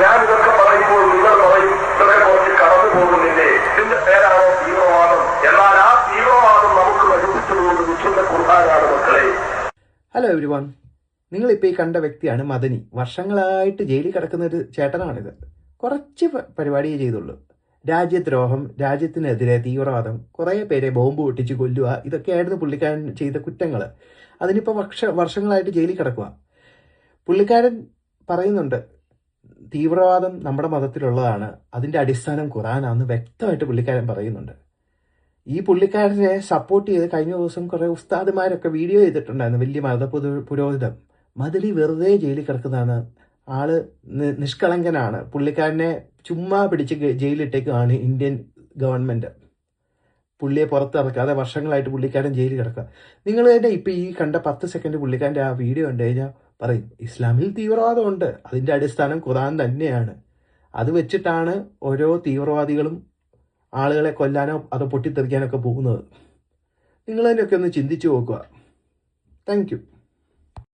ഞാൻ ഇതൊക്കെ പറയുമ്പോൾ നിങ്ങൾ പറയും ഇതൊക്കെ കുറച്ച് കടന്നു പോകുന്നില്ലേ, ഇതിന്റെ പേരാണോ തീവ്രവാദം? എന്നാൽ ആ തീവ്രവാദം നമുക്ക് പഠിപ്പിച്ചതുകൊണ്ട് വിശുദ്ധ ഖുർആനാണ് മക്കളെ. ഹലോ എവരിവൺ, നിങ്ങളിപ്പോൾ ഈ കണ്ട വ്യക്തിയാണ് മദനി. വർഷങ്ങളായിട്ട് ജയിലിൽ കിടക്കുന്ന ഒരു ചേട്ടനാണിത്. കുറച്ച് പരിപാടിയേ ചെയ്തുള്ളൂ. രാജ്യദ്രോഹം, രാജ്യത്തിനെതിരെ തീവ്രവാദം, കുറേ പേരെ ബോംബ് പൊട്ടിച്ച് കൊല്ലുക, ഇതൊക്കെയായിരുന്നു പുള്ളിക്കാരൻ ചെയ്ത കുറ്റങ്ങൾ. അതിനിപ്പോൾ വർഷങ്ങളായിട്ട് ജയിലിൽ കിടക്കുക. പുള്ളിക്കാരൻ പറയുന്നുണ്ട് തീവ്രവാദം നമ്മുടെ മതത്തിലുള്ളതാണ്, അതിൻ്റെ അടിസ്ഥാനം ഖുർആനാണെന്ന് വ്യക്തമായിട്ട് പുള്ളിക്കാരൻ പറയുന്നുണ്ട്. ഈ പുള്ളിക്കാരനെ സപ്പോർട്ട് ചെയ്ത് കഴിഞ്ഞ ദിവസം കുറേ ഉസ്താദുമാരൊക്കെ വീഡിയോ ചെയ്തിട്ടുണ്ടായിരുന്നു. വലിയ പുരോഹിതം മദനി വെറുതെ ജയിലിൽ കിടക്കുന്നതാണ്, ആള് നിഷ്കളങ്കനാണ്, പുള്ളിക്കാരനെ ചുമ്മാ പിടിച്ച് ജയിലിട്ടേക്കാണ് ഇന്ത്യൻ ഗവൺമെൻറ്. പുള്ളിയെ പുറത്തിറക്കാതെ വർഷങ്ങളായിട്ട് പുള്ളിക്കാരൻ ജയിലിൽ കിടക്കുക. നിങ്ങൾ തന്നെ ഇപ്പം ഈ കണ്ട 10 സെക്കൻഡ് പുള്ളിക്കാരൻ്റെ ആ വീഡിയോ കണ്ടു കഴിഞ്ഞാൽ പറയും ഇസ്ലാമിൽ തീവ്രവാദമുണ്ട്, അതിൻ്റെ അടിസ്ഥാനം ഖുർആൻ തന്നെയാണ്. അത് വെച്ചിട്ടാണ് ഓരോ തീവ്രവാദികളും ആളുകളെ കൊല്ലാനോ അതോ പൊട്ടിത്തെറിക്കാനോ ഒക്കെ പോകുന്നത്. നിങ്ങൾ തന്നെയൊക്കെ ഒന്ന് ചിന്തിച്ചു നോക്കുക. Thank you.